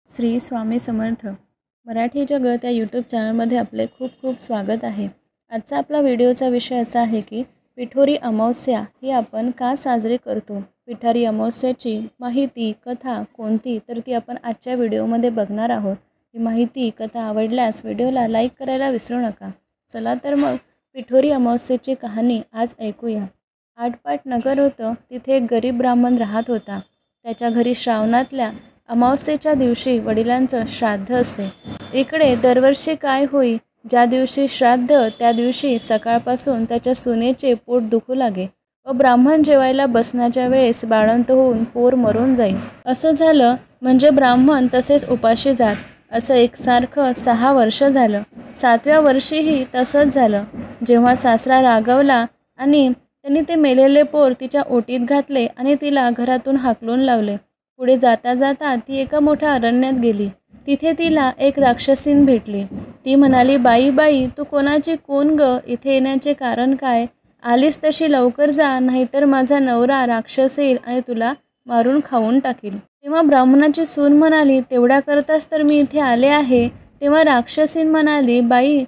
श्री स्वामी समर्थ मराठी जगत या यूट्यूब चॅनलमध्ये आपले खूप खूप स्वागत आहे। आजचा आपला व्हिडिओचा विषय असा आहे की पिठोरी अमावस्या ही आपण का साजरी करतो। पिठोरी अमावस्येची माहिती कथा कोणती तर ती आपण आजच्या व्हिडिओमध्ये बघणार आहोत। ही माहिती कथा आवडल्यास व्हिडिओला लाईक करायला विसरू नका। चला तर मग पिठोरी अमावस्येची कहाणी आज ऐकूया। आटपाट नगर होतं, तिथे एक गरीब ब्राह्मण राहत होता। त्याच्या घरी श्रावणातल्या अमावस्येच्या दिवशी वडिलांचं श्राद्ध असे। इकडे दरवर्षी काय होई, ज्या दिवशी श्राद्ध त्या दिवशी सकाळपासून त्याच्या सुनेचे पोट दुखू लागे व ब्राह्मण जेवायला बसण्याच्या वेळेस बाळंत होऊन पोर मरून जाईल। असं झालं म्हणजे ब्राह्मण तसेच उपाशी जात। असं एकसारखं 6 वर्ष झालं। 7व्या वर्षीही तसंच झालं। जेव्हा सासरा रागवला आणि त्यांनी ते मेलेले पोर तिच्या ओटीत घातले आणि तिला घरातून हाकलून लावले। पुढे जाता जाता ती एका मोठ्या अरण्यात गेली। तिथे तिला एक राक्षसीन भेटली। ती म्हणाली, बाई बाई, तू कोणाची कोण ग? इथे येण्याचे कारण काय? आलीस तशी लवकर जा, नाहीतर माझा नवरा राक्षस येईल आणि तुला मारून खाऊन टाकील। तेव्हा ब्राह्मणाची सून म्हणाली, तेवढ्या करताच तर मी इथे आले आहे। तेव्हा राक्षसीन म्हणाली, बाई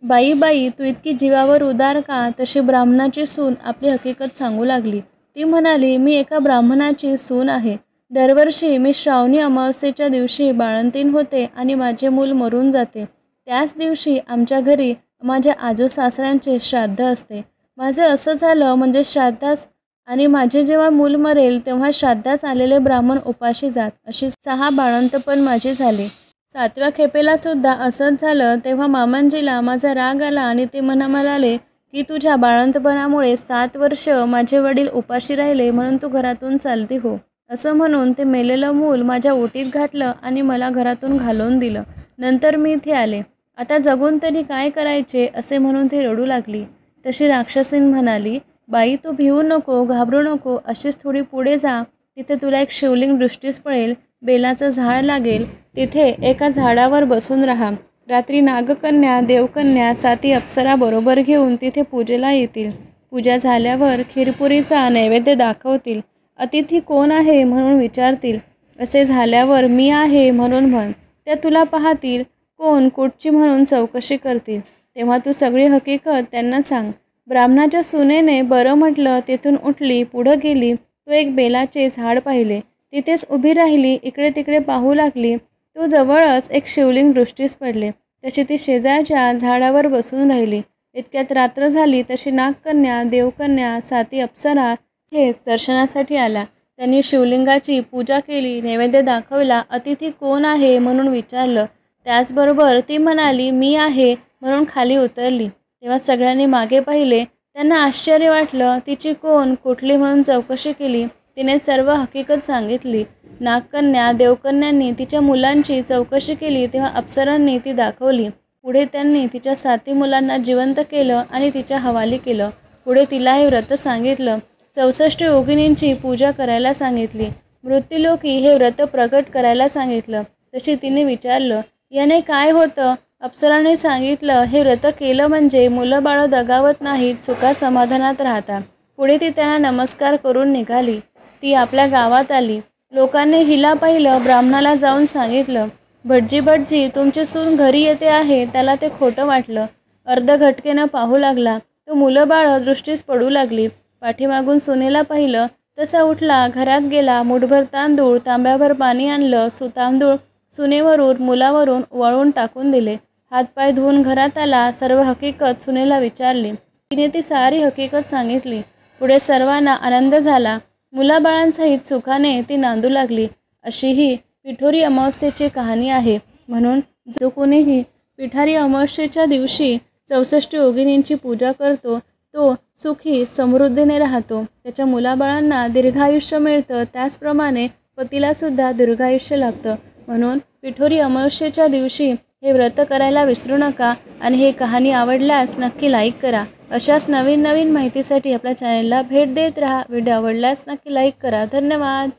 बाई बाई, तू इतकी जीवावर उदार का? तशी ब्राह्मणाची सून आपली हकीकत सांगू लागली। ती म्हणाली, मी एका ब्राह्मणाची सून आहे। दरवर्षी मी श्रावणी अमावस्येच्या दिवशी बाळंतीण होते आणि माझे मूल मरून जाते। त्याच दिवशी आमच्या घरी माझ्या आजो सासऱ्यांचे श्राद्ध असते। माझं असं झालं म्हणजे श्राद्धास आणि माझे जेव्हा मूल मरेल तेव्हा श्राद्धास आलेले ब्राह्मण उपाशी जात। अशी 6 बाळंत पण माझी झाली। 7व्या खेपेला सुद्धा असंच झालं। तेव्हा मामांजीला माझा राग आला आणि ते म्हणाले की तुझ्या बाळंतपणामुळे 7 वर्ष माझे वडील उपाशी राहिले, म्हणून तू घरातून चालती हो। असं म्हणून ते मेलेलं मूल माझ्या ओटीत घातलं आणि मला घरातून घालवून दिलं। नंतर मी इथे आले। आता जगून तरी काय करायचे असे म्हणून ती रडू लागली। तशी राक्षसीन म्हणाली, बाई तू भिवू नको, घाबरू नको, अशीच थोडी पुढे जा, तिथे तुला एक शिवलिंग दृष्टीस पडेल। बेलाचं झाड लागेल, तिथे एका झाडावर बसून राहा। रात्री नागकन्या, देवकन्या, 7 अप्सरा बरोबर घेऊन तिथे पूजेला येतील। पूजा झाल्यावर खीरपुरीचा नैवेद्य दाखवतील। अतिथी कोण आहे म्हणून विचारतील। असे झाल्यावर मी आहे म्हणून म्हण। त्या तुला पाहतील, कोण कुठची म्हणून चौकशी करतील। तेव्हा तू सगळी हकीकत त्यांना सांग। ब्राह्मणाच्या सुनेने बरं म्हटलं, तेथून उठली, पुढं गेली। तो एक बेलाचे झाड पाहिले, तिथेच उभी राहिली, इकडे तिकडे पाहू लागली। तो जवळच एक शिवलिंग दृष्टीस पडले, तशी ती शेजारच्या झाडावर बसून राहिली। इतक्यात रात्र झाली। तशी नागकन्या, देवकन्या, 7 अप्सरा हे दर्शनासाठी आला। त्यांनी शिवलिंगाची पूजा केली, नैवेद्य दाखवला, अतिथी कोण आहे म्हणून विचारलं। त्याचबरोबर ती म्हणाली, मी आहे म्हणून खाली उतरली। तेव्हा सगळ्यांनी मागे पाहिले। त्यांना आश्चर्य वाटलं। तिची कोण कुठली म्हणून चौकशी केली। तिने सर्व हकीकत सांगितली। नागकन्या, देवकन्यांनी तिच्या मुलांची चौकशी केली, तेव्हा अप्सरांनी ती दाखवली। पुढे त्यांनी तिच्या 7 मुलांना जिवंत केलं आणि तिच्या हवाली केलं। पुढे तिला हे व्रत सांगितलं। 64 योगिनींची पूजा करायला सांगितली। मृत्युलोकी हे व्रत प्रकट करायला सांगितलं। तशी तिने विचारलं, याने काय होतं? अप्सराने सांगितलं, हे व्रत केलं म्हणजे मुलं बाळं दगावत नाहीत, सुखा समाधानात राहतात। पुढे ती त्यांना नमस्कार करून निघाली। ती आपल्या गावात आली। लोकांनी हिला पाहिलं। ब्राह्मणाला जाऊन सांगितलं, भटजी भटजी, तुमची सून घरी येते आहे। त्याला ते खोटं वाटलं। अर्धघटकेनं पाहू लागला। तो मुलं बाळं दृष्टीस पडू लागली। पाठीमागून सुनेला पाहिलं। तसा उठला, घरात गेला, मुठभर तांदूळ, तांब्याभर पाणी आणलं। तांदूळ सुनेवरून मुलावरून वळून टाकून दिले। हातपाय धुवून घरात आला। सर्व हकीकत सुनेला विचारली। तिने ती सारी हकीकत सांगितली। पुढे सर्वांना आनंद झाला। मुलाबाळांसहित सुखाने ती नांदू लागली। अशी ही पिठोरी अमावस्येची कहाणी आहे। म्हणून जो कोणीही पिठोरी अमावस्येच्या दिवशी 64 योगिनींची पूजा करतो तो सुखी समृद्धीने राहतो। त्याच्या मुलाबाळांना दीर्घायुष्य मिळतं। त्याचप्रमाणे पतीला सुद्धा दीर्घायुष्य लाभतं। म्हणून पिठोरी अमावस्येच्या दिवशी हे व्रत करायला विसरू नका। आणि ही कहाणी आवडल्यास नक्की लाईक करा। अशाच नवीन नवीन माहितीसाठी आपल्या चॅनलला भेट देत राहा। व्हिडिओ आवडल्यास नक्की लाईक करा। धन्यवाद।